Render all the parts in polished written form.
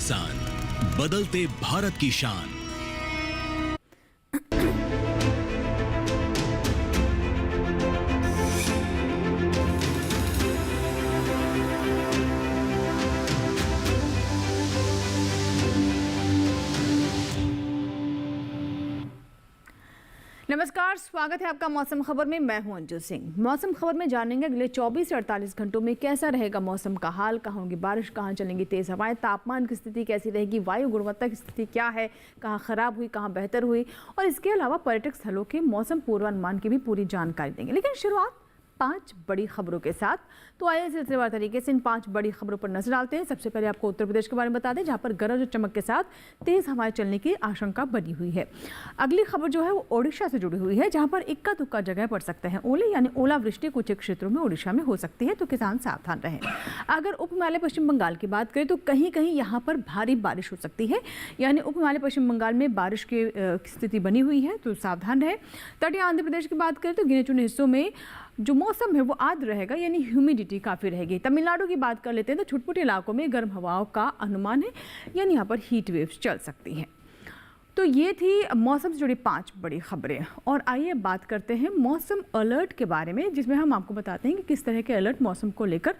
किसान, बदलते भारत की शान। नमस्कार, स्वागत है आपका मौसम खबर में। मैं हूं अंजू सिंह। मौसम खबर में जानेंगे अगले 24 से 48 घंटों में कैसा रहेगा मौसम का हाल, कहाँ होगी बारिश, कहाँ चलेंगी तेज हवाएं, तापमान की स्थिति कैसी रहेगी, वायु गुणवत्ता की स्थिति क्या है, कहाँ खराब हुई, कहाँ बेहतर हुई, और इसके अलावा पर्यटक स्थलों के मौसम पूर्वानुमान की भी पूरी जानकारी देंगे। लेकिन शुरुआत 5 बड़ी खबरों के साथ। तो आइए सिलसिलेवार तरीके से इन 5 बड़ी खबरों पर नजर डालते हैं। सबसे पहले आपको उत्तर प्रदेश के बारे में बता दें, जहां पर गरज और चमक के साथ तेज हवाएं चलने की आशंका बनी हुई है। अगली खबर जो है वो ओडिशा से जुड़ी हुई है, जहां पर इक्का दुक्का जगह पड़ सकते हैं ओले, यानी ओलावृष्टि कुछ क्षेत्रों में ओडिशा में हो सकती है, तो किसान सावधान रहें। अगर उप हिमालय पश्चिम बंगाल की बात करें तो कहीं कहीं यहाँ पर भारी बारिश हो सकती है, यानी उप हिमालय पश्चिम बंगाल में बारिश की स्थिति बनी हुई है, तो सावधान रहें। तटीय आंध्र प्रदेश की बात करें तो गिने चुने हिस्सों में जो मौसम है वो आर्द्र रहेगा, यानी ह्यूमिडिटी काफ़ी रहेगी। तमिलनाडु की बात कर लेते हैं तो छुटपुटे इलाकों में गर्म हवाओं का अनुमान है, यानी यहाँ पर हीट वेव्स चल सकती हैं। तो ये थी मौसम से जुड़ी 5 बड़ी खबरें। और आइए बात करते हैं मौसम अलर्ट के बारे में, जिसमें हम आपको बताते हैं कि किस तरह के अलर्ट मौसम को लेकर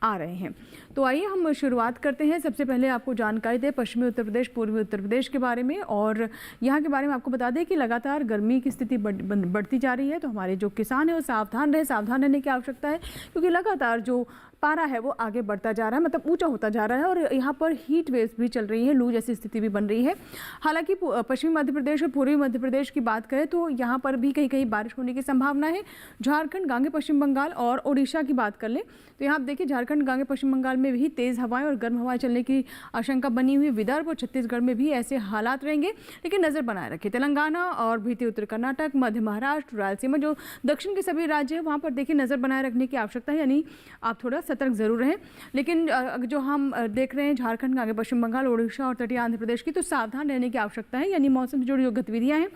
आ रहे हैं। तो आइए हम शुरुआत करते हैं। सबसे पहले आपको जानकारी दें पश्चिमी उत्तर प्रदेश, पूर्वी उत्तर प्रदेश के बारे में, और यहाँ के बारे में आपको बता दें कि लगातार गर्मी की स्थिति बढ़ती जा रही है। तो हमारे जो किसान हैं वो सावधान रहे, सावधान रहने की आवश्यकता है, क्योंकि लगातार जो पारा है वो आगे बढ़ता जा रहा है, मतलब ऊंचा होता जा रहा है, और यहाँ पर हीट वेव्स भी चल रही है, लू जैसी स्थिति भी बन रही है। हालांकि पश्चिमी मध्य प्रदेश और पूर्वी मध्य प्रदेश की बात करें तो यहाँ पर भी कहीं कहीं बारिश होने की संभावना है। झारखंड, गांगे पश्चिम बंगाल और ओडिशा की बात कर लें तो यहाँ आप देखिए झारखंड, गांगे पश्चिम बंगाल में भी तेज़ हवाएं और गर्म हवाएं चलने की आशंका बनी हुई। विदर्भ और छत्तीसगढ़ में भी ऐसे हालात रहेंगे, लेकिन नज़र बनाए रखिए। तेलंगाना और भीती उत्तर कर्नाटक, मध्य महाराष्ट्र, रायलसीमा, जो दक्षिण के सभी राज्य हैं वहाँ पर देखिए नज़र बनाए रखने की आवश्यकता है, यानी आप थोड़ा सतर्क जरूर रहें। लेकिन जो हम देख रहे हैं झारखंड, गांगे पश्चिम बंगाल, ओडिशा और तटीय आंध्र प्रदेश की, तो सावधान रहने की आवश्यकता है, यानी मौसम से जुड़ी जो गतिविधियां हैं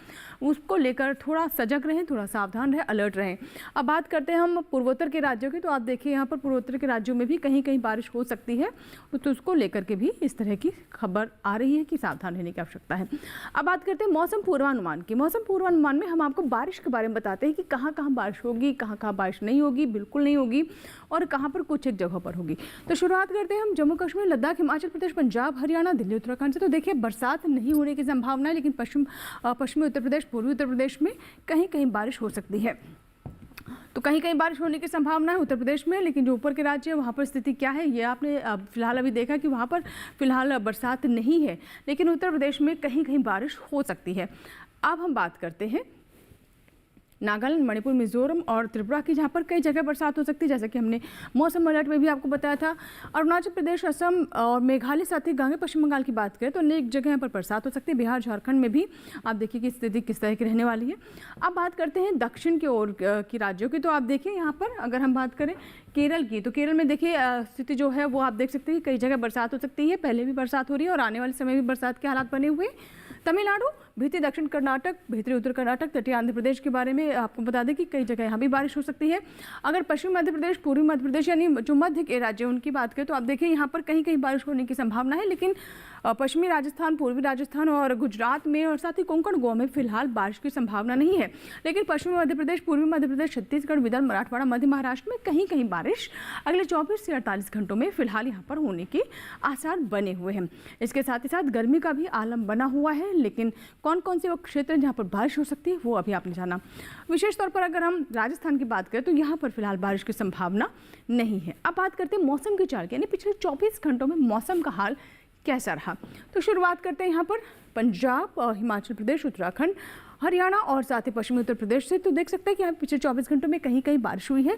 उसको लेकर थोड़ा सजग रहें, थोड़ा सावधान रहें, अलर्ट रहें। अब बात करते हैं हम पूर्वोत्तर के राज्यों की। तो आप देखिए यहाँ पर पूर्वोत्तर के राज्यों में भी कहीं कहीं बारिश हो सकती है, तो उसको लेकर के भी इस तरह की खबर आ रही है कि सावधान रहने की आवश्यकता है। अब बात करते हैं मौसम पूर्वानुमान की। मौसम पूर्वानुमान में हम आपको बारिश के बारे में बताते हैं कि कहाँ कहाँ बारिश होगी, कहाँ कहाँ बारिश नहीं होगी, बिल्कुल नहीं होगी, और कहाँ पर कुछ एक जगह पर होगी। तो शुरुआत करते हैं हम जम्मू कश्मीर, लद्दाख, हिमाचल प्रदेश, पंजाब, हरियाणा, दिल्ली, उत्तराखंड से। तो देखिए बरसात नहीं होने की संभावना है, लेकिन पश्चिमी उत्तर प्रदेश, पूर्वी उत्तर प्रदेश में कहीं कहीं बारिश हो सकती है। तो कहीं कहीं बारिश होने की संभावना है उत्तर प्रदेश में, लेकिन जो ऊपर के राज्य है वहाँ पर स्थिति क्या है ये आपने फिलहाल अभी देखा कि वहाँ पर फिलहाल बरसात नहीं है, लेकिन उत्तर प्रदेश में कहीं कहीं बारिश हो सकती है। अब हम बात करते हैं नागालैंड, मणिपुर, मिजोरम और त्रिपुरा की, जहाँ पर कई जगह बरसात हो सकती है, जैसा कि हमने मौसम अलर्ट में भी आपको बताया था। अरुणाचल प्रदेश, असम और मेघालय, साथ ही गांगे पश्चिम बंगाल की बात करें तो अनेक जगह पर बरसात हो सकती है। बिहार, झारखंड में भी आप देखिए कि स्थिति किस तरह की रहने वाली है। अब बात करते हैं दक्षिण की ओर की राज्यों की। तो आप देखिए यहाँ पर अगर हम बात करें केरल की, तो केरल में देखिए स्थिति जो है वो आप देख सकते हैं कई जगह बरसात हो सकती है, पहले भी बरसात हो रही है और आने वाले समय भी बरसात के हालात बने हुए। तमिलनाडु, भीतरी दक्षिण कर्नाटक, भीतरी उत्तर कर्नाटक, तटीय आंध्र प्रदेश के बारे में आपको बता दें कि कई जगह यहाँ भी बारिश हो सकती है। अगर पश्चिमी मध्य प्रदेश, पूर्वी मध्य प्रदेश, यानी जो मध्य के राज्य हैं उनकी बात करें तो आप देखिए यहाँ पर कहीं कहीं बारिश होने की संभावना है, लेकिन पश्चिमी राजस्थान, पूर्वी राजस्थान और गुजरात में और साथ ही कोंकण गोवा में फिलहाल बारिश की संभावना नहीं है। लेकिन पश्चिमी मध्य प्रदेश, पूर्वी मध्य प्रदेश, छत्तीसगढ़, विदर्भ, मराठवाड़ा, मध्य महाराष्ट्र में कहीं कहीं बारिश अगले 24 से 48 घंटों में फिलहाल यहाँ पर होने के आसार बने हुए हैं। इसके साथ ही साथ गर्मी का भी आलम बना हुआ है, लेकिन कौन कौन से वो क्षेत्र जहाँ पर बारिश हो सकती है वो अभी आपने जाना। विशेष तौर पर अगर हम राजस्थान की बात करें तो यहाँ पर फिलहाल बारिश की संभावना नहीं है। अब बात करते हैं मौसम की चाल की, यानी पिछले 24 घंटों में मौसम का हाल कैसा रहा। तो शुरुआत करते हैं यहाँ पर पंजाब, हिमाचल प्रदेश, उत्तराखंड, हरियाणा और साथ ही पश्चिमी उत्तर प्रदेश से। तो देख सकते हैं कि यहाँ पिछले 24 घंटों में कहीं कहीं बारिश हुई है,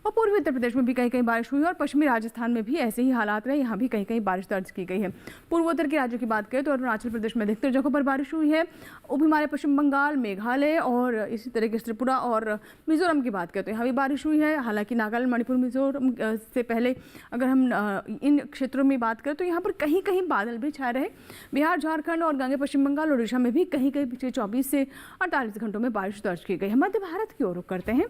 और पूर्वी उत्तर प्रदेश में भी कहीं कहीं बारिश हुई है, और पश्चिमी राजस्थान में भी ऐसे ही हालात रहे, यहाँ भी कहीं कहीं बारिश दर्ज की गई है। पूर्वोत्तर के राज्यों की बात करें तो अरुणाचल प्रदेश में अधिकतर जगहों पर बारिश हुई है। उप हिमालय पश्चिम बंगाल, मेघालय और इसी तरीके से त्रिपुरा और मिजोरम की बात करें तो यहाँ भी बारिश हुई है। हालांकि नागालैंड, मणिपुर, मिजोरम से पहले अगर हम इन क्षेत्रों में बात करें तो यहाँ पर कहीं कहीं बादल भी छाए रहे। बिहार, झारखंड और गांगे पश्चिम बंगाल, ओडिशा में भी कहीं कहीं पिछले 24 से 48 घंटों में बारिश दर्ज की गई है। मध्य भारत की ओर रुख करते हैं।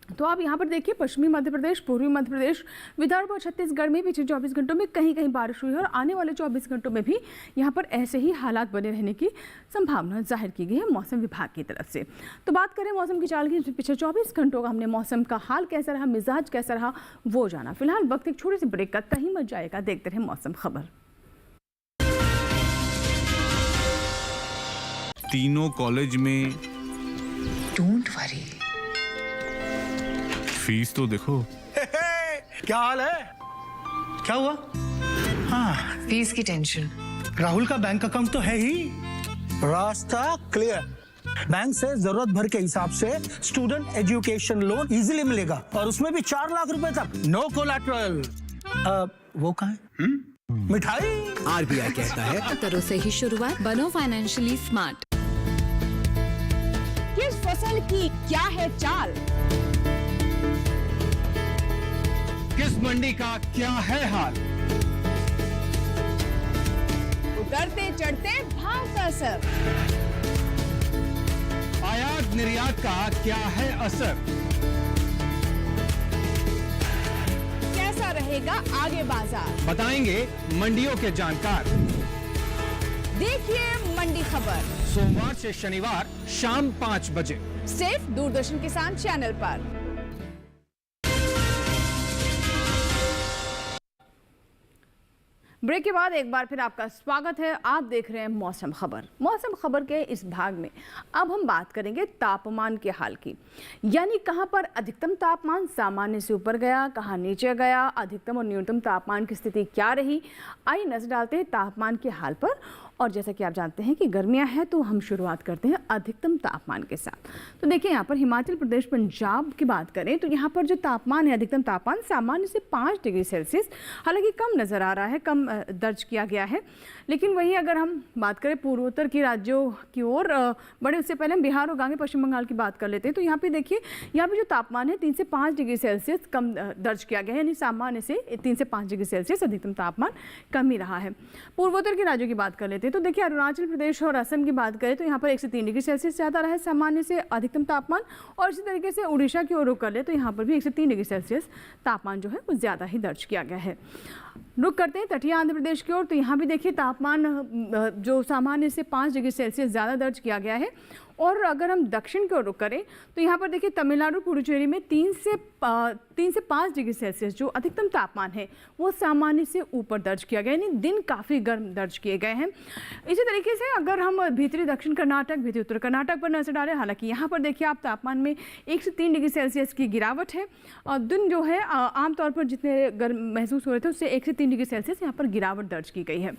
तो आप यहाँ पर देखिए पश्चिमी मध्य प्रदेश, पूर्वी मध्य प्रदेश, विदर्भ और छत्तीसगढ़ में पिछले 24 घंटों में कहीं कहीं बारिश हुई है और आने वाले 24 घंटों में भी यहाँ पर ऐसे ही हालात बने रहने की संभावना जाहिर की गई है मौसम विभाग की तरफ से। तो बात करें मौसम की चाल की, पिछले 24 घंटों का हमने मौसम का हाल कैसा रहा, मिजाज कैसा रहा वो जाना। फिलहाल वक्त एक छोटी सी ब्रेक का, कहीं मत जाएगा, देखते रहे मौसम खबर। तीनों कॉलेज में डोंट वरी, फीस तो देखो। क्या हाल है? क्या हुआ? हाँ, फीस की टेंशन। राहुल का बैंक अकाउंट तो है ही, रास्ता क्लियर। बैंक से जरूरत भर के हिसाब से स्टूडेंट एजुकेशन लोन इजीली मिलेगा और उसमें भी 4 लाख रुपए तक, नो कोलैटरल। वो कहाँ है? मिठाई। आरबीआई कहता है करो से ही शुरुआत, बनो फाइनेंशियली स्मार्ट। किस फसल की क्या है चाल, किस मंडी का क्या है हाल? उतरते चढ़ते भाव का असर, आयात निर्यात का क्या है असर? कैसा रहेगा आगे बाजार, बताएंगे मंडियों के जानकार। देखिए मंडी खबर सोमवार से शनिवार शाम 5 बजे सिर्फ दूरदर्शन किसान चैनल पर। ब्रेक के बाद एक बार फिर आपका स्वागत है। आप देख रहे हैं मौसम खबर। मौसम खबर के इस भाग में अब हम बात करेंगे तापमान के हाल की, यानी कहां पर अधिकतम तापमान सामान्य से ऊपर गया, कहां नीचे गया, अधिकतम और न्यूनतम तापमान की स्थिति क्या रही। आइए नजर डालते हैं तापमान के हाल पर। और जैसा कि आप जानते हैं कि गर्मियां हैं तो हम शुरुआत करते हैं अधिकतम तापमान के साथ। तो देखिए यहाँ पर हिमाचल प्रदेश, पंजाब की बात करें तो यहाँ पर जो तापमान है, अधिकतम तापमान सामान्य से 5 डिग्री सेल्सियस हालांकि कम नज़र आ रहा है, कम दर्ज किया गया है। लेकिन वहीं अगर हम बात करें पूर्वोत्तर के राज्यों की ओर बढ़े, उससे पहले हम बिहार और आगे पश्चिम बंगाल की बात कर लेते हैं। तो यहाँ पे देखिए, यहाँ पे जो तापमान है 3 से 5 डिग्री सेल्सियस कम दर्ज किया गया है, यानी सामान्य से 3 से 5 डिग्री सेल्सियस अधिकतम तापमान कम ही रहा है। पूर्वोत्तर के राज्यों की बात कर लेते हैं तो देखिए अरुणाचल प्रदेश और असम की बात करें तो यहाँ पर 1 से 3 डिग्री सेल्सियस ज़्यादा रहा है सामान्य से अधिकतम तापमान। और इसी तरीके से उड़ीसा की ओर रुख कर ले तो यहाँ पर भी 1 से 3 डिग्री सेल्सियस तापमान जो है वो ज़्यादा ही दर्ज किया गया है। रुख करते हैं तटीय आंध्र प्रदेश की ओर, तो यहाँ भी देखिए तापमान जो सामान्य से 5 डिग्री सेल्सियस ज़्यादा दर्ज किया गया है। और अगर हम दक्षिण की ओर रुख करें तो यहाँ पर देखिए तमिलनाडु पुडुचेरी में 3 से 5 डिग्री सेल्सियस जो अधिकतम तापमान है वो सामान्य से ऊपर दर्ज किया गया, यानी दिन काफ़ी गर्म दर्ज किए गए हैं। इसी तरीके से अगर हम भीतरी दक्षिण कर्नाटक, भीतरी उत्तर कर्नाटक पर नजर डालें, हालांकि यहाँ पर देखिए आप तापमान में 1 से 3 डिग्री सेल्सियस की गिरावट है और दिन जो है आमतौर पर जितने गर्म महसूस हो रहे थे उससे 1 से 3 डिग्री सेल्सियस यहाँ पर गिरावट दर्ज की गई है।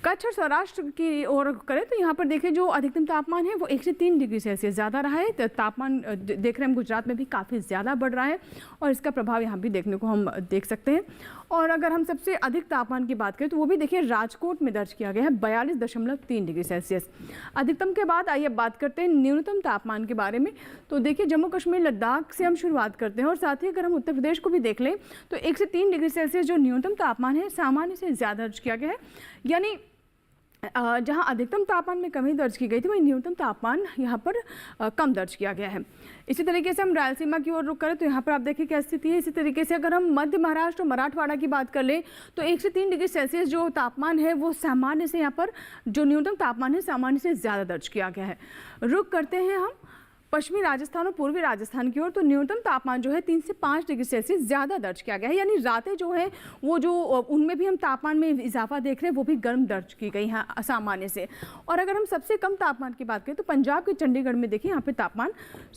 कच्छ और सौराष्ट्र की ओर करें तो यहाँ पर देखिए जो अधिकतम तापमान है वो 1 से 3 डिग्री सेल्सियस ज़्यादा रहा है। तो तापमान देख रहे हैं हम गुजरात में भी काफ़ी ज़्यादा बढ़ रहा है और इसका प्रभाव यहाँ भी देखने को हम देख सकते हैं। और अगर हम सबसे अधिक तापमान की बात करें तो वो भी देखिए राजकोट में दर्ज किया गया है 42.3 डिग्री सेल्सियस अधिकतम के बाद। आइए बात करते हैं न्यूनतम तापमान के बारे में। तो देखिए जम्मू कश्मीर, लद्दाख से हम शुरुआत करते हैं और साथ ही अगर हम उत्तर प्रदेश को भी देख लें तो 1 से 3 डिग्री सेल्सियस जो न्यूनतम तापमान है सामान्य से ज़्यादा दर्ज किया गया है, यानी जहां अधिकतम तापमान में कमी दर्ज की गई थी वही न्यूनतम तापमान यहाँ पर कम दर्ज किया गया है। इसी तरीके से हम रायलसीमा की ओर रुख करें तो यहाँ पर आप देखिए क्या स्थिति है। इसी तरीके से अगर हम मध्य महाराष्ट्र और मराठवाड़ा की बात कर लें तो 1 से 3 डिग्री सेल्सियस जो तापमान है वो सामान्य से, यहाँ पर जो न्यूनतम तापमान है सामान्य से ज़्यादा दर्ज किया गया है। रुख करते हैं हम पश्चिमी राजस्थान और पूर्वी राजस्थान की ओर, तो न्यूनतम तापमान जो है 3 से 5 डिग्री सेल्सियस ज़्यादा दर्ज किया गया है, यानी रातें जो है वो जो उनमें भी हम तापमान में इजाफा देख रहे हैं वो भी गर्म दर्ज की गई हैं सामान्य से। और अगर हम सबसे कम तापमान की बात करें तो पंजाब के चंडीगढ़ में देखिए यहाँ पे तापमान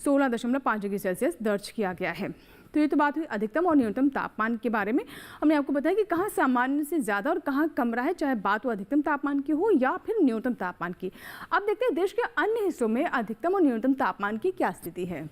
16.5 डिग्री सेल्सियस दर्ज किया गया है। तो ये तो बात हुई अधिकतम और न्यूनतम तापमान के बारे में। हमने आपको बताया कि कहाँ सामान्य से ज़्यादा और कहाँ कम रहा है, चाहे बात हो अधिकतम तापमान की हो या फिर न्यूनतम तापमान की। अब देखते हैं देश के अन्य हिस्सों में अधिकतम और न्यूनतम तापमान की क्या स्थिति है।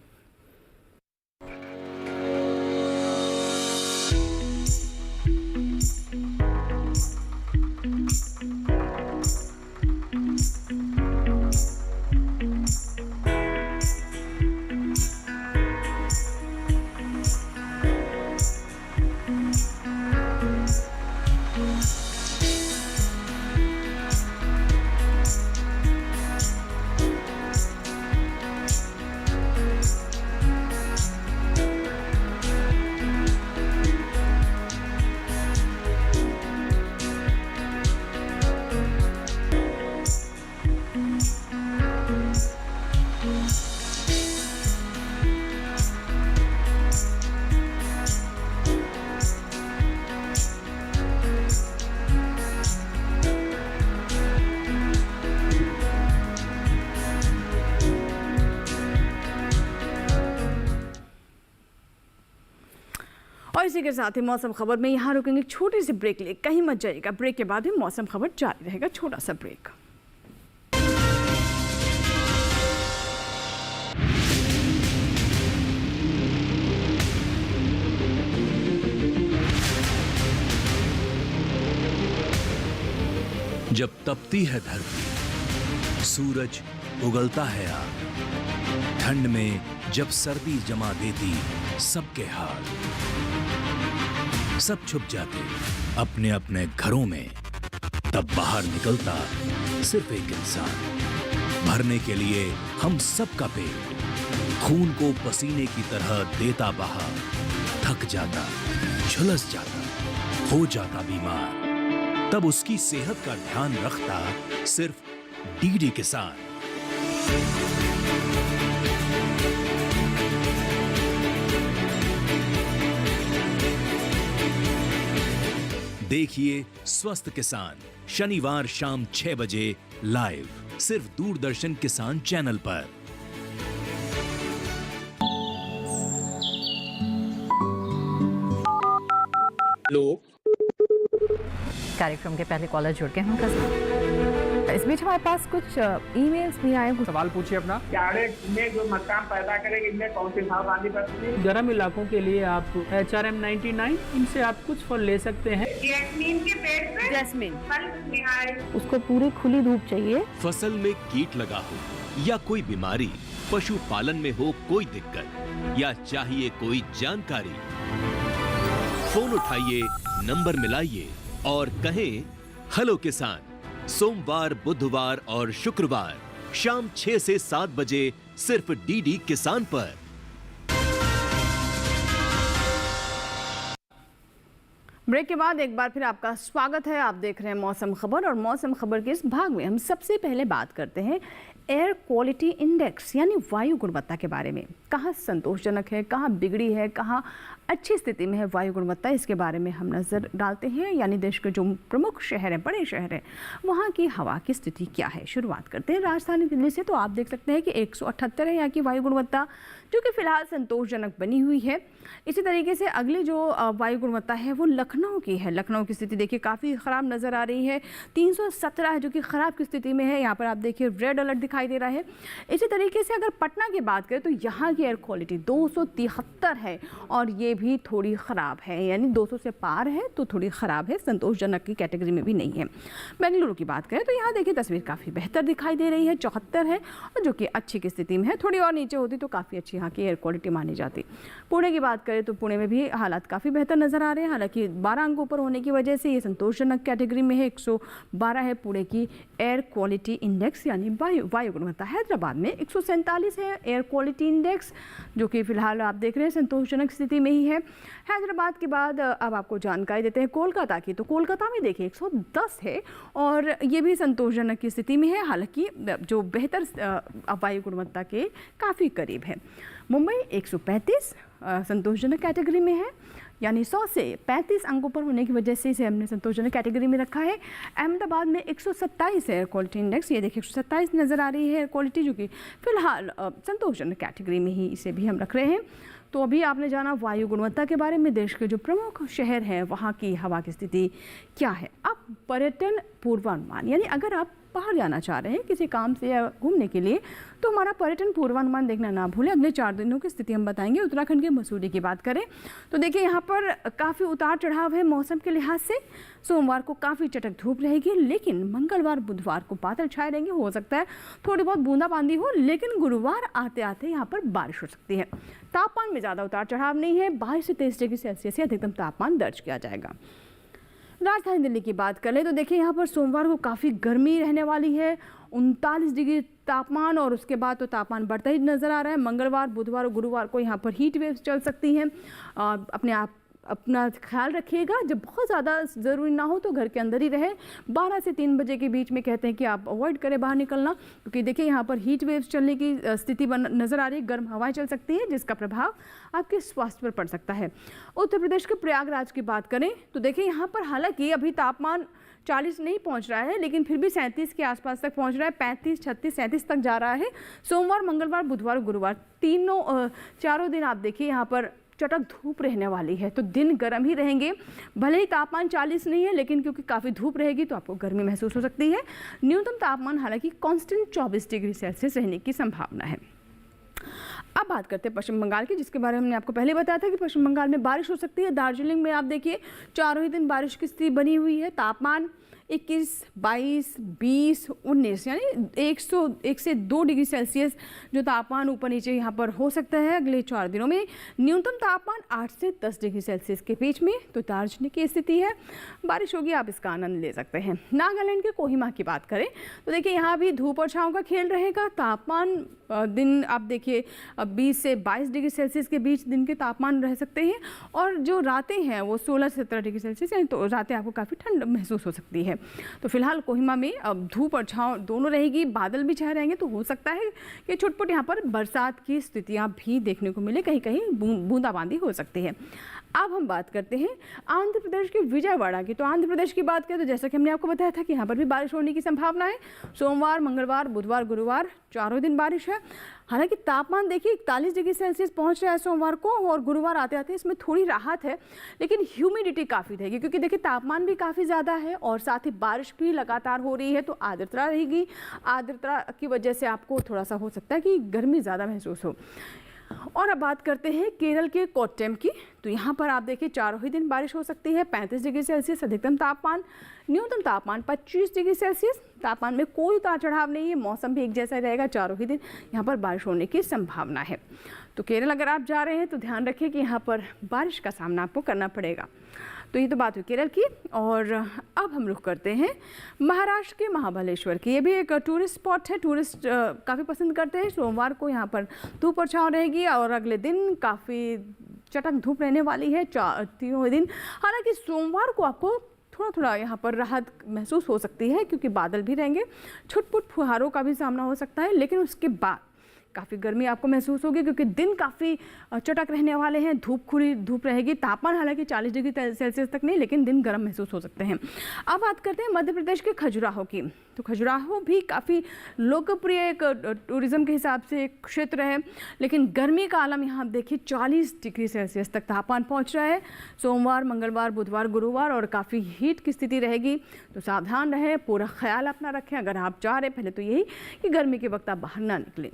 इसी के साथ ही मौसम खबर में यहाँ रुकेंगे, छोटी सी ब्रेक ले, कहीं मत जाइएगा। ब्रेक के बाद भी मौसम खबर जारी रहेगा, छोटा सा ब्रेक। जब तपती है धरती, सूरज उगलता है आग, ठंड में जब सर्दी जमा देती सबके हाल, सब छुप जाते अपने अपने घरों में, तब बाहर निकलता सिर्फ एक इंसान, भरने के लिए हम सबका पेट, खून को पसीने की तरह देता बहा, थक जाता, झुलस जाता, हो जाता बीमार, तब उसकी सेहत का ध्यान रखता सिर्फ डीडी किसान। देखिए स्वस्थ किसान शनिवार शाम 6 बजे लाइव, सिर्फ दूरदर्शन किसान चैनल पर। लोग कार्यक्रम के पहले कॉलर जुड़ गए हैं। इस बीच हमारे पास कुछ ईमेल्स भी आए हैं। सवाल पूछिए अपना। में जो मकान पैदा करेंगे इनमें कौन सी सावधानी बरतनी है? गर्म इलाकों के लिए आप HRM99 इनसे आप कुछ फल ले सकते हैं। जैस्मीन के पेड़ पे जैस्मिन, फल निहाय। उसको पूरी खुली धूप चाहिए। फसल में कीट लगा हो या कोई बीमारी, पशुपालन में हो कोई दिक्कत या चाहिए कोई जानकारी, फोन उठाइए, नंबर मिलाइए और कहें हेलो किसान। सोमवार, बुधवार और शुक्रवार शाम 6 से 7 बजे सिर्फ डीडी किसान पर। ब्रेक के बाद एक बार फिर आपका स्वागत है। आप देख रहे हैं मौसम खबर, और मौसम खबर के इस भाग में हम सबसे पहले बात करते हैं एयर क्वालिटी इंडेक्स यानी वायु गुणवत्ता के बारे में। कहाँ संतोषजनक है, कहाँ बिगड़ी है, कहाँ अच्छी स्थिति में है वायु गुणवत्ता, इसके बारे में हम नज़र डालते हैं। यानी देश के जो प्रमुख शहर हैं, बड़े शहर हैं, वहाँ की हवा की स्थिति क्या है। शुरुआत करते हैं राजधानी दिल्ली से। तो आप देख सकते हैं कि 178 है यहाँ की वायु गुणवत्ता, जो कि फिलहाल संतोषजनक बनी हुई है। इसी तरीके से अगली जो वायु गुणवत्ता है वो लखनऊ की है। लखनऊ की स्थिति देखिए काफ़ी ख़राब नज़र आ रही है, 317 है जो कि ख़राब की स्थिति में है। यहाँ पर आप देखिए रेड अलर्ट दिखाई दे रहा है। इसी तरीके से अगर पटना की बात करें तो यहाँ की एयर क्वालिटी 273 है और ये भी थोड़ी ख़राब है, यानी 200 से पार है तो थोड़ी ख़राब है, संतोषजनक की कैटेगरी में भी नहीं है। बेंगलुरु की बात करें तो यहाँ देखिए तस्वीर काफ़ी बेहतर दिखाई दे रही है, 74 है और जो कि अच्छी की स्थिति में है। थोड़ी और नीचे होती तो काफ़ी अच्छी यहाँ की एयर क्वालिटी मानी जाती। पुणे की बात करें तो पुणे में भी हालात काफ़ी बेहतर नज़र आ रहे हैं, हालांकि 12 अंक ऊपर होने की वजह से ये संतोषजनक कैटेगरी में है। 112 है पुणे की एयर क्वालिटी इंडेक्स यानी वायु गुणवत्ता। हैदराबाद में 147 है एयर क्वालिटी इंडेक्स, जो कि फिलहाल आप देख रहे हैं संतोषजनक स्थिति में ही है। हैदराबाद के बाद अब आपको जानकारी देते हैं कोलकाता की। तो कोलकाता में देखिए 110 है और ये भी संतोषजनक की स्थिति में है, हालांकि जो बेहतर वायु गुणवत्ता के काफ़ी करीब है। मुंबई 135 संतोषजनक कैटेगरी में है, यानी 100 से 35 अंकों पर होने की वजह से इसे हमने संतोषजनक कैटेगरी में रखा है। अहमदाबाद में 127 है एयर क्वालिटी इंडेक्स, ये देखिए 127 नज़र आ रही है एयर क्वालिटी, जो कि फिलहाल संतोषजनक कैटेगरी में ही इसे भी हम रख रहे हैं। तो अभी आपने जाना वायु गुणवत्ता के बारे में, देश के जो प्रमुख शहर हैं वहाँ की हवा की स्थिति क्या है। अब पर्यटन पूर्वानुमान, यानी अगर आप बाहर जाना चाह रहे हैं किसी काम से या घूमने के लिए तो हमारा पर्यटन पूर्वानुमान देखना ना भूलें। अगले 4 दिनों की स्थिति हम बताएंगे। उत्तराखंड के मसूरी की बात करें तो देखिए यहाँ पर काफ़ी उतार चढ़ाव है मौसम के लिहाज से। सोमवार को काफ़ी चटक धूप रहेगी, लेकिन मंगलवार बुधवार को बादल छाए रहेंगे, हो सकता है थोड़ी बहुत बूंदाबांदी हो, लेकिन गुरुवार आते आते यहाँ पर बारिश हो सकती है। तापमान में ज़्यादा उतार चढ़ाव नहीं है, 22 से 23 डिग्री सेल्सियस से अधिकतम तापमान दर्ज किया जाएगा। राजधानी दिल्ली की बात करें तो देखिए यहाँ पर सोमवार को काफ़ी गर्मी रहने वाली है, 39 डिग्री तापमान, और उसके बाद तो तापमान बढ़ता ही नज़र आ रहा है। मंगलवार बुधवार और गुरुवार को यहाँ पर हीट वेव्स चल सकती हैं। अपना ख्याल रखिएगा, जब बहुत ज़्यादा ज़रूरी ना हो तो घर के अंदर ही रहे। 12 से 3 बजे के बीच में कहते हैं कि आप अवॉइड करें बाहर निकलना, क्योंकि देखिए यहाँ पर हीट वेव्स चलने की स्थिति नज़र आ रही है। गर्म हवाएं चल सकती है जिसका प्रभाव आपके स्वास्थ्य पर पड़ सकता है। उत्तर प्रदेश के प्रयागराज की बात करें तो देखिए यहाँ पर हालांकि अभी तापमान 40 नहीं पहुंच रहा है, लेकिन फिर भी 37 के आसपास तक पहुंच रहा है, 35, 36, 37 तक जा रहा है। सोमवार, मंगलवार, बुधवार, गुरुवार चारों दिन आप देखिए यहाँ पर चटक धूप रहने वाली है, तो दिन गर्म ही रहेंगे। भले ही तापमान 40 नहीं है, लेकिन क्योंकि काफ़ी धूप रहेगी तो आपको गर्मी महसूस हो सकती है। न्यूनतम तापमान हालांकि कांस्टेंट 24 डिग्री सेल्सियस रहने की संभावना है। अब बात करते हैं पश्चिम बंगाल की, जिसके बारे में हमने आपको पहले बताया था कि पश्चिम बंगाल में बारिश हो सकती है। दार्जिलिंग में आप देखिए चारों ही दिन बारिश की स्थिति बनी हुई है। तापमान 21, 22, 20, 19 यानी 101 से 2 डिग्री सेल्सियस जो तापमान ऊपर नीचे यहाँ पर हो सकता है अगले 4 दिनों में। न्यूनतम तापमान 8 से 10 डिग्री सेल्सियस के बीच में तो दार्जिलिंग की स्थिति है। बारिश होगी, आप इसका आनंद ले सकते हैं। नागालैंड के कोहिमा की बात करें तो देखिए यहाँ भी धूप और छाँव का खेल रहेगा। तापमान दिन आप देखिए 20 से 22 डिग्री सेल्सियस के बीच दिन के तापमान रह सकते हैं, और जो रातें हैं वो 16 से 17 डिग्री सेल्सियस यानी तो रातें आपको काफ़ी ठंड महसूस हो सकती है। तो फिलहाल कोहिमा में अब धूप और छाँव दोनों रहेगी, बादल भी छाए रहेंगे, तो हो सकता है कि छुटपुट यहाँ पर बरसात की स्थितियाँ भी देखने को मिले, कहीं कहीं बूंदाबांदी हो सकती है। अब हम बात करते हैं आंध्र प्रदेश के विजयवाड़ा की। तो आंध्र प्रदेश की बात करें तो जैसा कि हमने आपको बताया था कि यहाँ पर भी बारिश होने की संभावना है। सोमवार, मंगलवार, बुधवार, गुरुवार चारों दिन बारिश है। हालांकि तापमान देखिए 41 डिग्री सेल्सियस पहुंच रहा है सोमवार को, और गुरुवार आते आते इसमें थोड़ी राहत है, लेकिन ह्यूमिडिटी काफ़ी रहेगी क्योंकि देखिए तापमान भी काफ़ी ज़्यादा है और साथ ही बारिश भी लगातार हो रही है, तो आर्द्रता रहेगी। आर्द्रता की वजह से आपको थोड़ा सा हो सकता है कि गर्मी ज़्यादा महसूस हो। और अब बात करते हैं केरल के कोट्टयम की। तो यहाँ पर आप देखिए चारों ही दिन बारिश हो सकती है। 35 डिग्री सेल्सियस अधिकतम तापमान, न्यूनतम तापमान 25 डिग्री सेल्सियस। तापमान में कोई उतार चढ़ाव नहीं है, मौसम भी एक जैसा रहेगा। चारों ही दिन यहाँ पर बारिश होने की संभावना है। तो केरल अगर आप जा रहे हैं तो ध्यान रखें कि यहाँ पर बारिश का सामना आपको करना पड़ेगा। तो ये तो बात हुई केरल की, और अब हम रुख करते हैं महाराष्ट्र के महाबलेश्वर की। ये भी एक टूरिस्ट स्पॉट है, टूरिस्ट काफ़ी पसंद करते हैं। सोमवार को यहाँ पर धूप और छाँव रहेगी और अगले दिन काफ़ी चटक धूप रहने वाली है तीनों दिन। हालांकि सोमवार को आपको थोड़ा थोड़ा यहाँ पर राहत महसूस हो सकती है क्योंकि बादल भी रहेंगे, छुटपुट फुहारों का भी सामना हो सकता है, लेकिन उसके बाद काफ़ी गर्मी आपको महसूस होगी क्योंकि दिन काफ़ी चटक रहने वाले हैं। खुली धूप रहेगी। तापमान हालांकि 40 डिग्री सेल्सियस तक नहीं, लेकिन दिन गर्म महसूस हो सकते हैं। अब बात करते हैं मध्य प्रदेश के खजुराहो की। तो खजुराहो भी काफ़ी लोकप्रिय एक टूरिज्म के हिसाब से एक क्षेत्र है, लेकिन गर्मी का आलम यहाँ देखिए 40 डिग्री सेल्सियस तक तापमान पहुँच रहा है। सोमवार, मंगलवार, बुधवार, गुरुवार और काफ़ी हीट की स्थिति रहेगी, तो सावधान रहें, पूरा ख्याल अपना रखें अगर आप जा रहे हैं। पहले तो यही कि गर्मी के वक्त आप बाहर ना निकलें।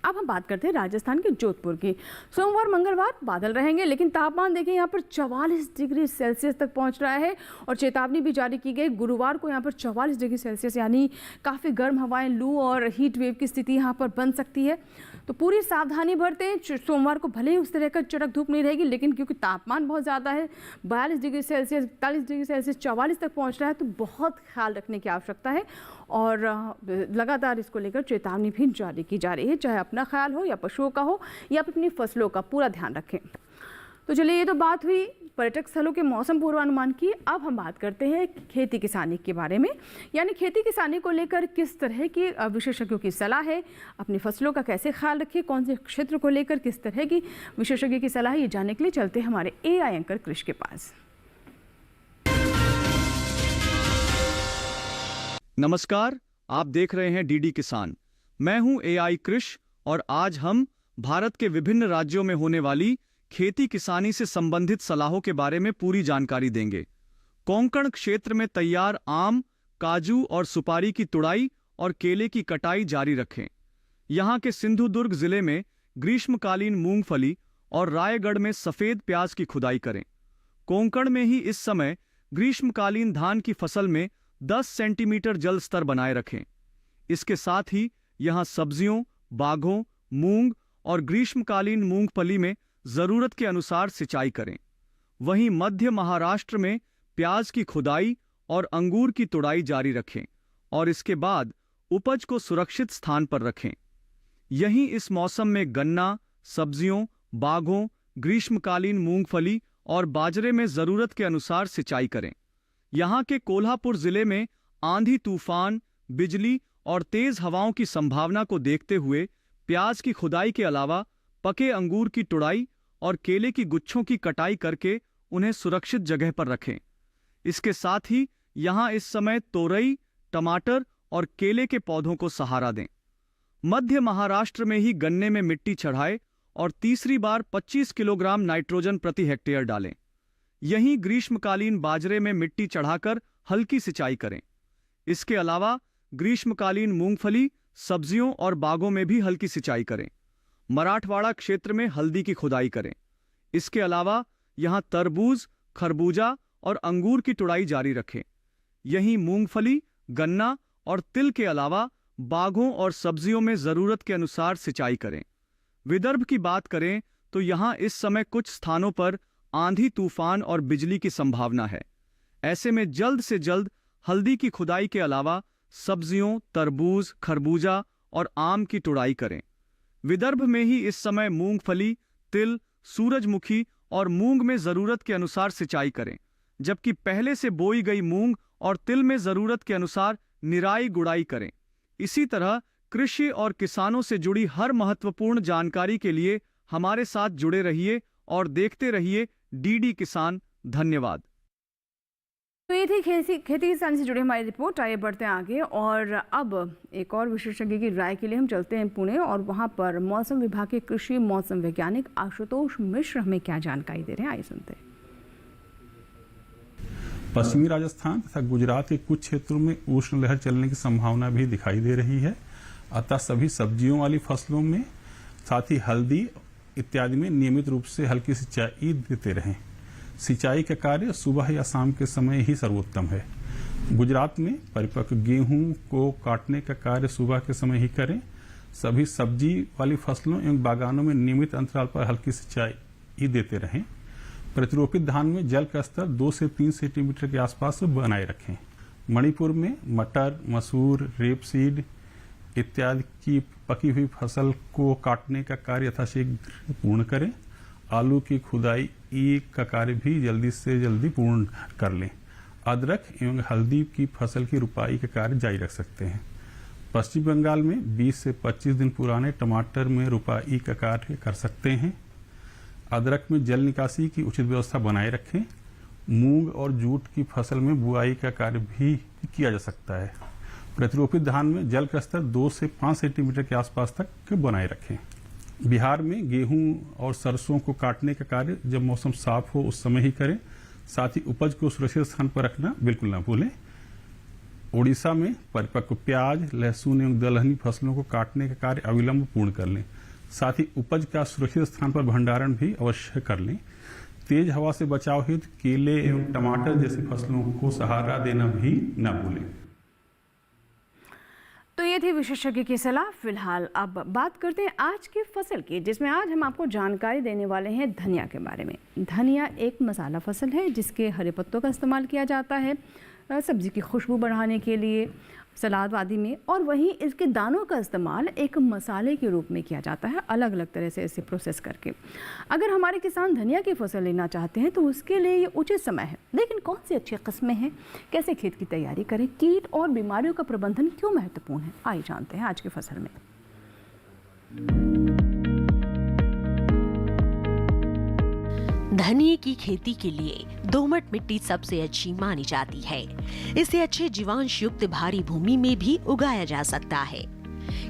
अब हम बात करते हैं राजस्थान के जोधपुर की। सोमवार, मंगलवार बादल रहेंगे, लेकिन तापमान देखिए यहाँ पर 44 डिग्री सेल्सियस तक पहुँच रहा है और चेतावनी भी जारी की गई। गुरुवार को यहाँ पर 44 डिग्री सेल्सियस यानी काफ़ी गर्म हवाएं, लू और हीट वेव की स्थिति यहाँ पर बन सकती है, तो पूरी सावधानी बरतें। सोमवार को भले ही उस तरह का चटक धूप नहीं रहेगी, लेकिन क्योंकि तापमान बहुत ज़्यादा है, 42 डिग्री सेल्सियस, 41 डिग्री सेल्सियस, 44 तक पहुँच रहा है, तो बहुत ख्याल रखने की आवश्यकता है और लगातार इसको लेकर चेतावनी भी जारी की जा रही है, चाहे अपना ख्याल हो या पशुओं का हो या अपनी फसलों का पूरा ध्यान रखें। तो चलिए, ये तो बात हुई पर्यटक स्थलों के मौसम पूर्वानुमान की। अब हम बात करते हैं खेती किसानी के बारे में, यानी खेती किसानी को लेकर किस तरह की विशेषज्ञों की सलाह है, अपनी फसलों का कैसे ख्याल रखें, कौन से क्षेत्र को लेकर किस तरह की विशेषज्ञ की सलाह है, ये जानने के लिए चलते हैं हमारे AI एंकर कृष के पास। नमस्कार, आप देख रहे हैं DD किसान। मैं हूं AI कृष और आज हम भारत के विभिन्न राज्यों में होने वाली खेती किसानी से संबंधित सलाहों के बारे में पूरी जानकारी देंगे। कोंकण क्षेत्र में तैयार आम, काजू और सुपारी की तुड़ाई और केले की कटाई जारी रखें। यहां के सिंधुदुर्ग जिले में ग्रीष्मकालीन मूंगफली और रायगढ़ में सफेद प्याज की खुदाई करें। कोंकण में ही इस समय ग्रीष्मकालीन धान की फसल में 10 सेंटीमीटर जल स्तर बनाए रखें। इसके साथ ही यहां सब्जियों, बाघों, मूंग और ग्रीष्मकालीन मूंगफली में जरूरत के अनुसार सिंचाई करें। वहीं मध्य महाराष्ट्र में प्याज की खुदाई और अंगूर की तुड़ाई जारी रखें और इसके बाद उपज को सुरक्षित स्थान पर रखें। यहीं इस मौसम में गन्ना, सब्जियों, बाघों, ग्रीष्मकालीन मूंगफली और बाजरे में जरूरत के अनुसार सिंचाई करें। यहां के कोल्हापुर जिले में आंधी तूफान, बिजली और तेज हवाओं की संभावना को देखते हुए प्याज की खुदाई के अलावा पके अंगूर की तुड़ाई और केले की गुच्छों की कटाई करके उन्हें सुरक्षित जगह पर रखें। इसके साथ ही यहां इस समय तोरई, टमाटर और केले के पौधों को सहारा दें। मध्य महाराष्ट्र में ही गन्ने में मिट्टी चढ़ाए और तीसरी बार 25 किलोग्राम नाइट्रोजन प्रति हेक्टेयर डालें। यहीं ग्रीष्मकालीन बाजरे में मिट्टी चढ़ाकर हल्की सिंचाई करें। इसके अलावा ग्रीष्मकालीन मूंगफली, सब्जियों और बागों में भी हल्की सिंचाई करें। मराठवाड़ा क्षेत्र में हल्दी की खुदाई करें। इसके अलावा यहां तरबूज, खरबूजा और अंगूर की तुड़ाई जारी रखें। यहीं मूंगफली, गन्ना और तिल के अलावा बागों और सब्जियों में जरूरत के अनुसार सिंचाई करें। विदर्भ की बात करें तो यहां इस समय कुछ स्थानों पर आंधी, तूफान और बिजली की संभावना है। ऐसे में जल्द से जल्द हल्दी की खुदाई के अलावा सब्जियों, तरबूज, खरबूजा और आम की तुड़ाई करें। विदर्भ में ही इस समय मूंगफली, तिल, सूरजमुखी और मूंग में जरूरत के अनुसार सिंचाई करें, जबकि पहले से बोई गई मूंग और तिल में जरूरत के अनुसार निराई गुड़ाई करें। इसी तरह कृषि और किसानों से जुड़ी हर महत्वपूर्ण जानकारी के लिए हमारे साथ जुड़े रहिए और देखते रहिए डीडी किसान। धन्यवाद। तो ये थी खेती किसानी से जुड़ी हमारी रिपोर्ट। आइए बढ़ते हैं आगे और अब एक और विशेषज्ञ की राय के लिए हम चलते हैं पुणे और वहां पर मौसम विभाग के कृषि मौसम वैज्ञानिक आशुतोष मिश्र हमें क्या जानकारी दे रहे हैं, आइए सुनते हैं। पश्चिमी राजस्थान तथा गुजरात के कुछ क्षेत्रों में उष्ण लहर चलने की संभावना भी दिखाई दे रही है। अतः सभी सब्जियों वाली फसलों में, साथ ही हल्दी इत्यादि में नियमित रूप से हल्की सिंचाई देते रहें। सिंचाई का कार्य सुबह या शाम के समय ही सर्वोत्तम है। गुजरात में परिपक्व गेहूं को काटने का कार्य सुबह के समय ही करें। सभी सब्जी वाली फसलों एवं बागानों में नियमित अंतराल पर हल्की सिंचाई देते रहें। प्रतिरोपित धान में जल का स्तर 2 से 3 सेंटीमीटर के आसपास बनाए रखें। मणिपुर में मटर, मसूर, रेपसीड इत्यादि की पकी हुई फसल को काटने का कार्य यथाशीघ्र पूर्ण करें। आलू की खुदाई का कार्य भी जल्दी से जल्दी पूर्ण कर लें। अदरक एवं हल्दी की फसल की रुपाई का कार्य जारी रख सकते हैं। पश्चिम बंगाल में 20 से 25 दिन पुराने टमाटर में रुपाई का कार्य कर सकते हैं। अदरक में जल निकासी की उचित व्यवस्था बनाए रखें। मूंग और जूट की फसल में बुआई का कार्य भी किया जा सकता है। प्रतिरोपित धान में जल का स्तर 2 से 5 सेंटीमीटर के आसपास तक बनाए रखें। बिहार में गेहूं और सरसों को काटने का कार्य जब मौसम साफ हो उस समय ही करें। साथ ही उपज को सुरक्षित स्थान पर रखना बिल्कुल न भूलें। ओडिशा में परिपक्व प्याज, लहसुन एवं दलहनी फसलों को काटने का कार्य अविलंब पूर्ण कर लें। साथ ही उपज का सुरक्षित स्थान पर भंडारण भी अवश्य कर लें। तेज हवा से बचाव हेतु केले एवं टमाटर जैसी फसलों को सहारा देना भी न भूलें। तो ये थी विशेषज्ञ की सलाह। फिलहाल अब बात करते हैं आज की फसल की, जिसमें आज हम आपको जानकारी देने वाले हैं धनिया के बारे में। धनिया एक मसाला फसल है जिसके हरे पत्तों का इस्तेमाल किया जाता है सब्जी की खुशबू बढ़ाने के लिए, सलाद आदि में, और वहीं इसके दानों का इस्तेमाल एक मसाले के रूप में किया जाता है अलग अलग तरह से इसे प्रोसेस करके। अगर हमारे किसान धनिया की फसल लेना चाहते हैं तो उसके लिए ये उचित समय है, लेकिन कौन सी अच्छी किस्में हैं, कैसे खेत की तैयारी करें, कीट और बीमारियों का प्रबंधन क्यों महत्वपूर्ण है, आइए जानते हैं आज की फसल में। धनिये की खेती के लिए दोमट मिट्टी सबसे अच्छी मानी जाती है। इसे अच्छे जीवांश युक्त भारी भूमि में भी उगाया जा सकता है।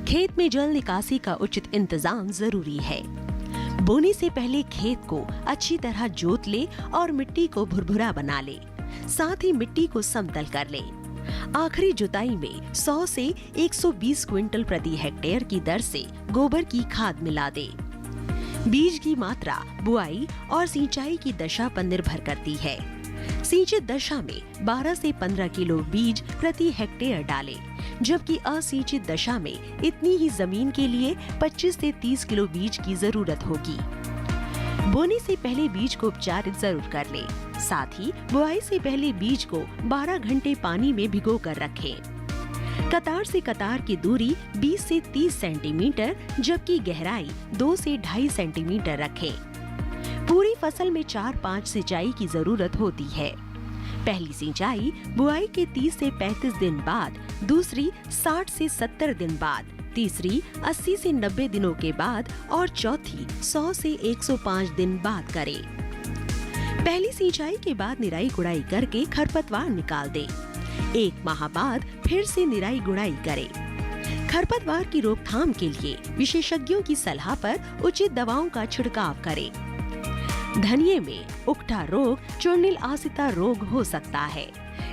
खेत में जल निकासी का उचित इंतजाम जरूरी है। बोने से पहले खेत को अच्छी तरह जोत ले और मिट्टी को भुरभुरा बना ले। साथ ही मिट्टी को समतल कर ले। आखिरी जुताई में 100 से 120 क्विंटल प्रति हेक्टेयर की दर से गोबर की खाद मिला दे। बीज की मात्रा बुआई और सिंचाई की दशा पर निर्भर करती है। सिंचित दशा में 12 से 15 किलो बीज प्रति हेक्टेयर डालें, जबकि असिंचित दशा में इतनी ही जमीन के लिए 25 से 30 किलो बीज की जरूरत होगी। बोने से पहले बीज को उपचारित जरूर कर लें। साथ ही बुआई से पहले बीज को 12 घंटे पानी में भिगो कर रखें। कतार से कतार की दूरी 20 से 30 सेंटीमीटर जबकि गहराई 2 से 2.5 सेंटीमीटर रखें। पूरी फसल में 4-5 सिंचाई की जरूरत होती है। पहली सिंचाई बुआई के 30 से 35 दिन बाद, दूसरी 60 से 70 दिन बाद, तीसरी 80 से 90 दिनों के बाद और चौथी 100 से 105 दिन बाद करें। पहली सिंचाई के बाद निराई गुड़ाई करके खरपतवार निकाल दें। 1 माह बाद फिर से निराई गुड़ाई करें। खरपतवार की रोकथाम के लिए विशेषज्ञों की सलाह पर उचित दवाओं का छिड़काव करें। धनिये में उकठा रोग चूर्णिल आसिता रोग हो सकता है।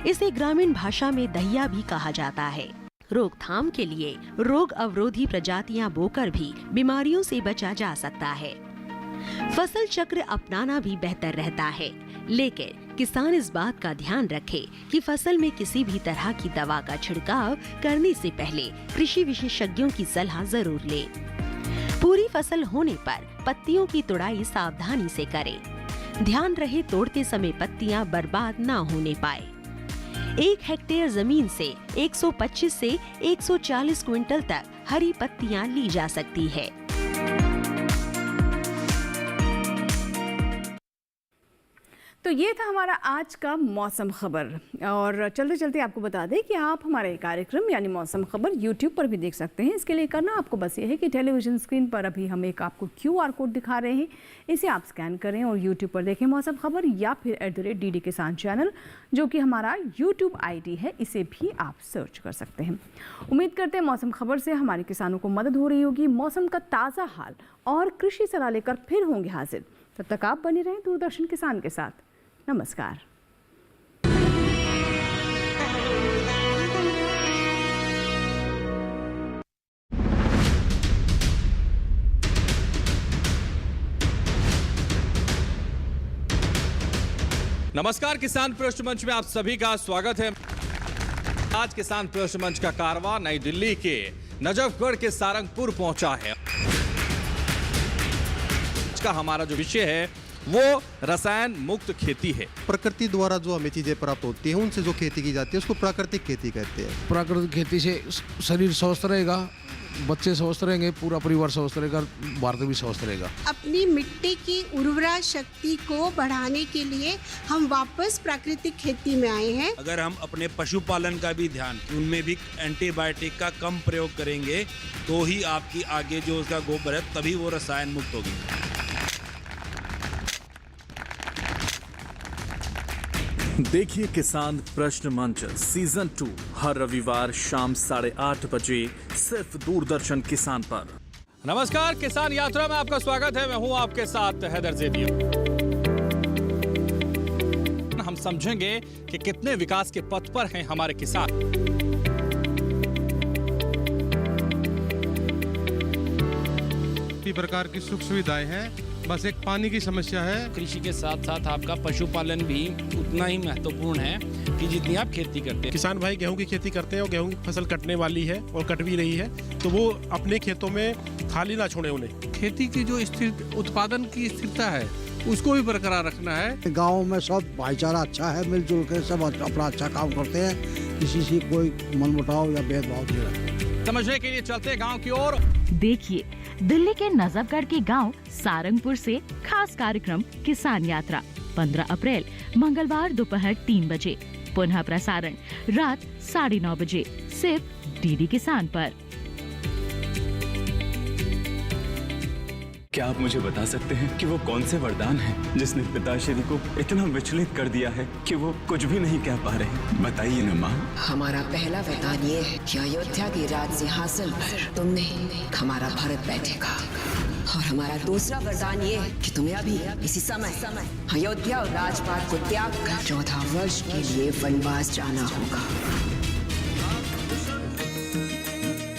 इसे ग्रामीण भाषा में दहिया भी कहा जाता है। रोकथाम के लिए रोग अवरोधी प्रजातियां बोकर भी बीमारियों से बचा जा सकता है। फसल चक्र अपनाना भी बेहतर रहता है, लेकिन किसान इस बात का ध्यान रखे कि फसल में किसी भी तरह की दवा का छिड़काव करने से पहले कृषि विशेषज्ञों की सलाह जरूर ले। पूरी फसल होने पर पत्तियों की तुड़ाई सावधानी से करें। ध्यान रहे तोड़ते समय पत्तियां बर्बाद ना होने पाए। 1 हेक्टेयर जमीन से 125 से 140 क्विंटल तक हरी पत्तियां ली जा सकती है। तो ये था हमारा आज का मौसम खबर। और चलते चलते आपको बता दें कि आप हमारे कार्यक्रम यानी मौसम खबर YouTube पर भी देख सकते हैं। इसके लिए करना आपको बस ये है कि टेलीविजन स्क्रीन पर अभी हम एक आपको QR कोड दिखा रहे हैं, इसे आप स्कैन करें और YouTube पर देखें मौसम खबर, या फिर @DD किसान चैनल जो कि हमारा YouTube ID है, इसे भी आप सर्च कर सकते हैं। उम्मीद करते हैं मौसम खबर से हमारे किसानों को मदद हो रही होगी। मौसम का ताज़ा हाल और कृषि सलाह लेकर फिर होंगे हाजिर। तब तक आप बने रहें दूरदर्शन किसान के साथ। नमस्कार। नमस्कार, किसान पृष्ठ मंच में आप सभी का स्वागत है। आज किसान पृष्ठ मंच का कारवां नई दिल्ली के नजफगढ़ के सारंगपुर पहुंचा है। इसका हमारा जो विषय है वो रसायन मुक्त खेती है। प्रकृति द्वारा जो हमें चीजें प्राप्त होती हैं उनसे जो खेती की जाती है उसको प्राकृतिक खेती कहते हैं। प्राकृतिक खेती से शरीर स्वस्थ रहेगा, बच्चे स्वस्थ रहेंगे, पूरा परिवार स्वस्थ रहेगा, भारत भी स्वस्थ रहेगा। अपनी मिट्टी की उर्वरा शक्ति को बढ़ाने के लिए हम वापस प्राकृतिक खेती में आए हैं। अगर हम अपने पशुपालन का भी ध्यान, उनमें भी एंटीबायोटिक का कम प्रयोग करेंगे तो ही आपकी आगे जो उसका गोबर है तभी वो रसायन मुक्त होगी। देखिए किसान प्रश्न मंच सीजन 2 हर रविवार शाम 8:30 बजे सिर्फ दूरदर्शन किसान पर। नमस्कार, किसान यात्रा में आपका स्वागत है। मैं हूं आपके साथ हैदर ज़ेदी। हम समझेंगे कि कितने विकास के पथ पर हैं हमारे किसान। सभी प्रकार की सुख सुविधाएं हैं, बस एक पानी की समस्या है। कृषि के साथ साथ आपका पशुपालन भी उतना ही महत्वपूर्ण है कि जितनी आप खेती करते हैं। किसान भाई गेहूं की खेती करते हैं और गेहूं की फसल कटने वाली है और कट भी रही है, तो वो अपने खेतों में खाली ना छोड़े उन्हें। खेती की जो स्थिर उत्पादन की स्थिरता है उसको भी बरकरार रखना है। गाँव में सब भाईचारा अच्छा है, मिलजुल कर सब अपना अच्छा काम करते हैं, किसी से कोई मनमुटाव या भेदभाव नहीं रखते। समझने के लिए चलते हैं गाँव की ओर। देखिए दिल्ली के नजफगढ़ के गांव सारंगपुर से खास कार्यक्रम किसान यात्रा 15 अप्रैल मंगलवार दोपहर 3 बजे, पुनः प्रसारण रात 9:30 बजे, सिर्फ डीडी किसान पर। क्या आप मुझे बता सकते हैं कि वो कौन से वरदान हैं जिसने पिताश्री को इतना विचलित कर दिया है कि वो कुछ भी नहीं कह पा रहे? बताइए न माँ। हमारा पहला वरदान ये है कि अयोध्या के राज सिंहासन पर तुम नहीं हमारा भारत बैठेगा, और हमारा दूसरा वरदान ये है कि तुम्हें अभी इसी समय अयोध्या और राजपाट को त्याग कर 14 वर्ष के लिए वनवास जाना होगा।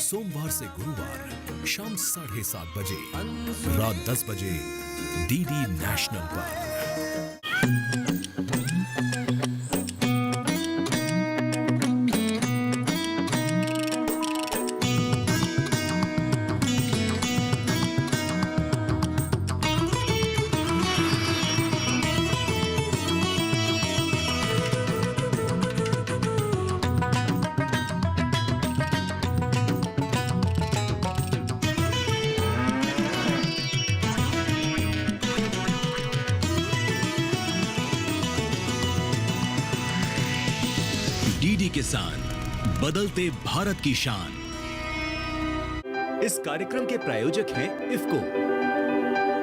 सोमवार से गुरुवार शाम 7:30 बजे, रात 10 बजे डीडी नेशनल पर। डीडी किसान, बदलते भारत की शान। इस कार्यक्रम के प्रायोजक हैं इफ्को।